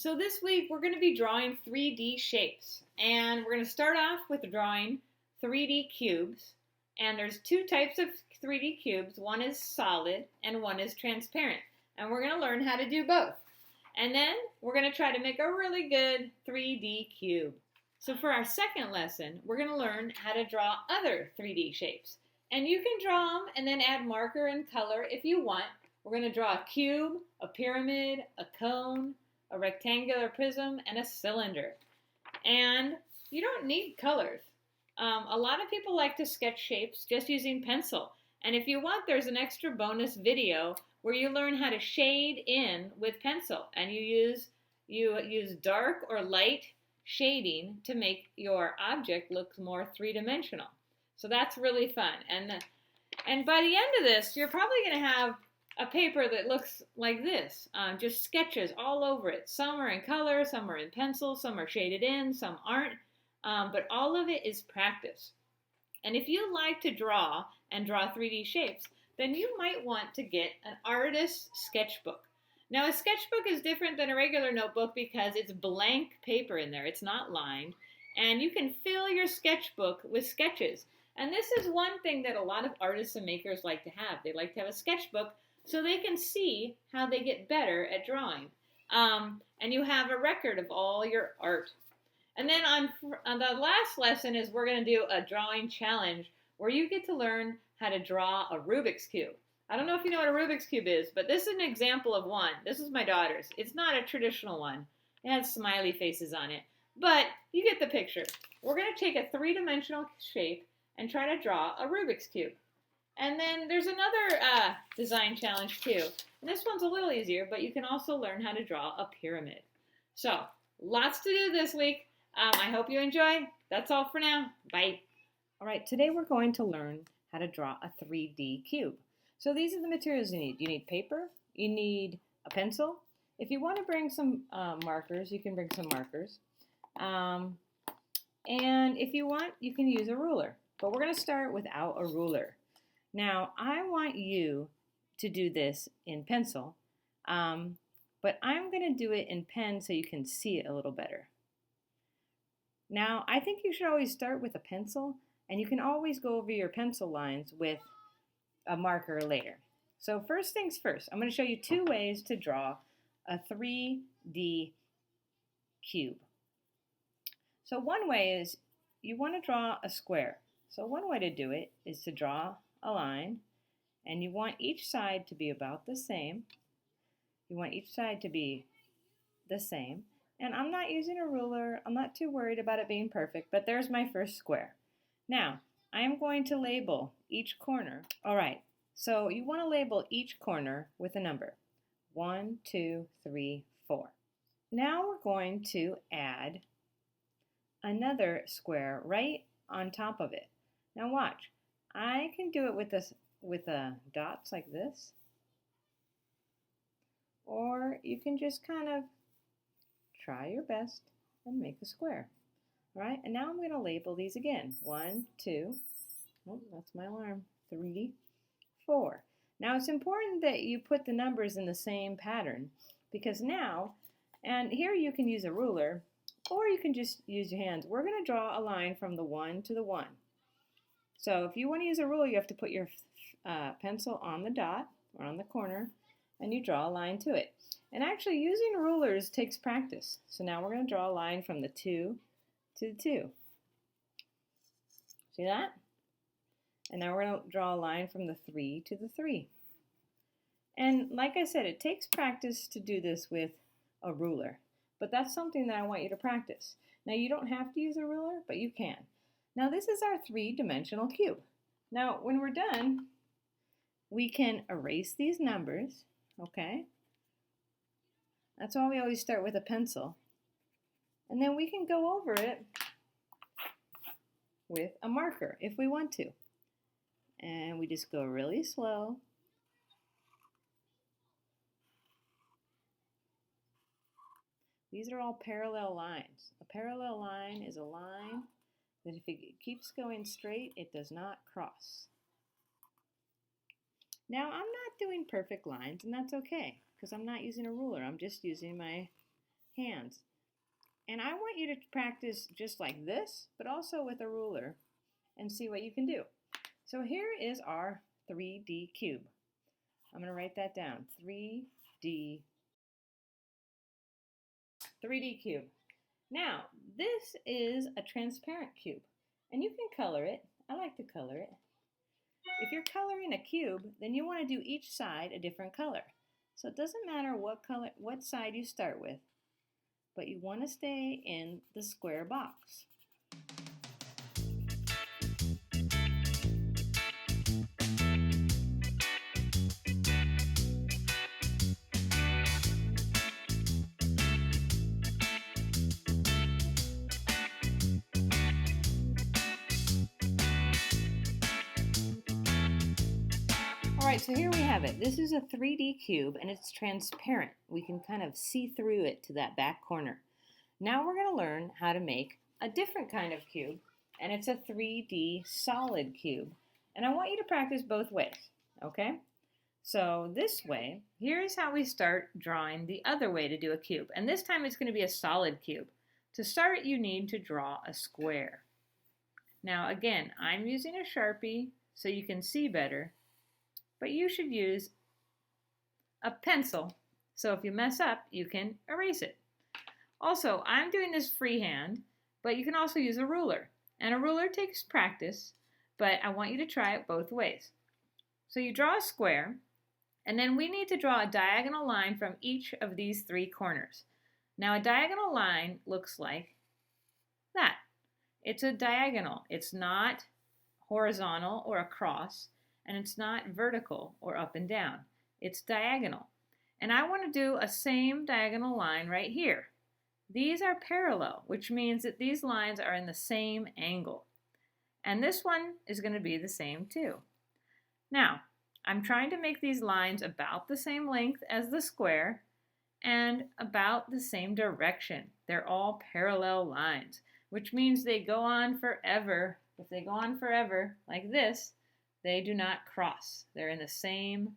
So this week we're going to be drawing 3D shapes, and we're going to start off with drawing 3D cubes. And there's two types of 3D cubes. One is solid and one is transparent. And we're going to learn how to do both. And then we're going to try to make a really good 3D cube. So for our second lesson, we're going to learn how to draw other 3D shapes. And you can draw them and then add marker and color if you want. We're going to draw a cube, a pyramid, a cone, a rectangular prism, and a cylinder. And you don't need colors. A lot of people like to sketch shapes just using pencil. And if you want, there's an extra bonus video where you learn how to shade in with pencil. And you use dark or light shading to make your object look more three-dimensional. So that's really fun. And by the end of this, you're probably going to have a paper that looks like this, just sketches all over it. Some are in color, some are in pencil, some are shaded in, some aren't, but all of it is practice. And if you like to draw and draw 3D shapes, then you might want to get an artist's sketchbook. Now, a sketchbook is different than a regular notebook because it's blank paper in there. It's not lined, and you can fill your sketchbook with sketches. And this is one thing that a lot of artists and makers like to have. They like to have a sketchbook so they can see how they get better at drawing. And you have a record of all your art. And then on the last lesson is we're going to do a drawing challenge where you get to learn how to draw a Rubik's Cube. I don't know if you know what a Rubik's Cube is, but this is an example of one. This is my daughter's. It's not a traditional one. It has smiley faces on it. But you get the picture. We're going to take a three-dimensional shape and try to draw a Rubik's Cube. And then there's another design challenge too. And this one's a little easier, but you can also learn how to draw a pyramid. So, lots to do this week. I hope you enjoy. That's all for now. Bye. All right, today we're going to learn how to draw a 3D cube. So these are the materials you need. You need paper. You need a pencil. If you want to bring some markers, you can bring some markers. And if you want, you can use a ruler. But we're going to start without a ruler. Now, I want you to do this in pencil, but I'm going to do it in pen so you can see it a little better. Now, I think you should always start with a pencil, and you can always go over your pencil lines with a marker later. So first things first, I'm going to show you two ways to draw a 3D cube. So one way is you want to draw a square. So one way to do it is to draw a line, and you want each side to be about the same. You want each side to be the same. And I'm not using a ruler. I'm not too worried about it being perfect, but there's my first square. Now, I am going to label each corner. All right, so you want to label each corner with a number. 1, 2, 3, 4. Now we're going to add another square right on top of it. Now watch. I can do it with dots like this, or you can just kind of try your best and make a square. All right, and now I'm going to label these again. 1, 2, oh, that's my alarm, 3, 4. Now it's important that you put the numbers in the same pattern because now, and here you can use a ruler or you can just use your hands. We're going to draw a line from the 1 to the 1. So if you want to use a ruler, you have to put your pencil on the dot or on the corner, and you draw a line to it. And actually, using rulers takes practice. So now we're going to draw a line from the 2 to the 2. See that? And now we're going to draw a line from the 3 to the 3. And like I said, it takes practice to do this with a ruler. But that's something that I want you to practice. Now, you don't have to use a ruler, but you can. Now this is our three-dimensional cube. Now when we're done, we can erase these numbers, okay? That's why we always start with a pencil. And then we can go over it with a marker if we want to. And we just go really slow. These are all parallel lines. A parallel line is a line that if it keeps going straight, it does not cross. Now, I'm not doing perfect lines, and that's okay, because I'm not using a ruler. I'm just using my hands. And I want you to practice just like this, but also with a ruler and see what you can do. So here is our 3D cube. I'm going to write that down, 3D cube. Now, this is a transparent cube, and you can color it. I like to color it. If you're coloring a cube, then you want to do each side a different color. So it doesn't matter what side you start with, but you want to stay in the square box. Alright, so here we have it. This is a 3D cube and it's transparent. We can kind of see through it to that back corner. Now we're going to learn how to make a different kind of cube, and it's a 3D solid cube. And I want you to practice both ways, okay? So this way, here's how we start drawing the other way to do a cube. And this time it's going to be a solid cube. To start, you need to draw a square. Now again, I'm using a Sharpie so you can see better. But you should use a pencil, so if you mess up, you can erase it. Also, I'm doing this freehand, but you can also use a ruler. And a ruler takes practice, but I want you to try it both ways. So you draw a square, and then we need to draw a diagonal line from each of these three corners. Now, a diagonal line looks like that. It's a diagonal. It's not horizontal or across. And it's not vertical or up and down. It's diagonal. And I want to do a same diagonal line right here. These are parallel, which means that these lines are in the same angle. And this one is going to be the same too. Now, I'm trying to make these lines about the same length as the square and about the same direction. They're all parallel lines, which means they go on forever. If they go on forever, like this, they do not cross. They're in the same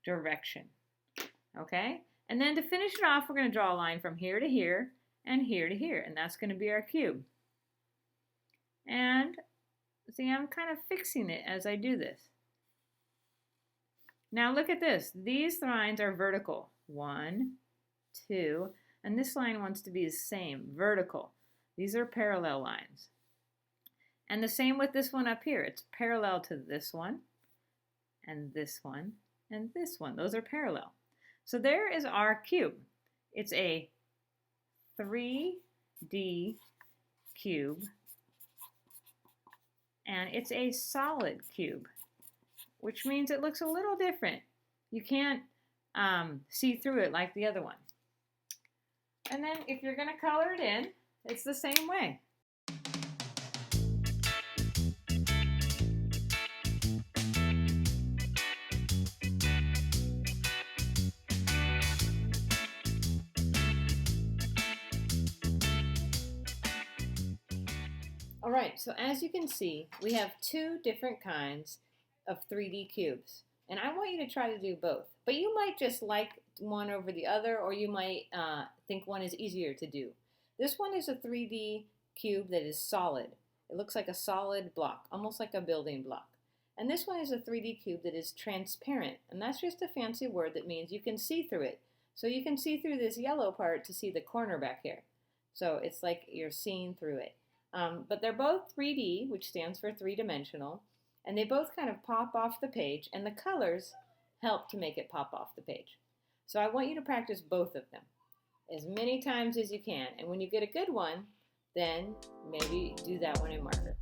direction, okay? And then to finish it off, we're going to draw a line from here to here and here to here, and that's going to be our cube. And see, I'm kind of fixing it as I do this. Now look at this. These lines are vertical. 1, 2, and this line wants to be the same, vertical. These are parallel lines. And the same with this one up here. It's parallel to this one, and this one, and this one. Those are parallel. So there is our cube. It's a 3D cube, and it's a solid cube, which means it looks a little different. You can't see through it like the other one. And then if you're going to color it in, it's the same way. Alright, so as you can see, we have two different kinds of 3D cubes. And I want you to try to do both. But you might just like one over the other, or you might think one is easier to do. This one is a 3D cube that is solid. It looks like a solid block, almost like a building block. And this one is a 3D cube that is transparent. And that's just a fancy word that means you can see through it. So you can see through this yellow part to see the corner back here. So it's like you're seeing through it. But they're both 3D, which stands for three-dimensional, and they both kind of pop off the page, and the colors help to make it pop off the page. So I want you to practice both of them as many times as you can, and when you get a good one, then maybe do that one in marker.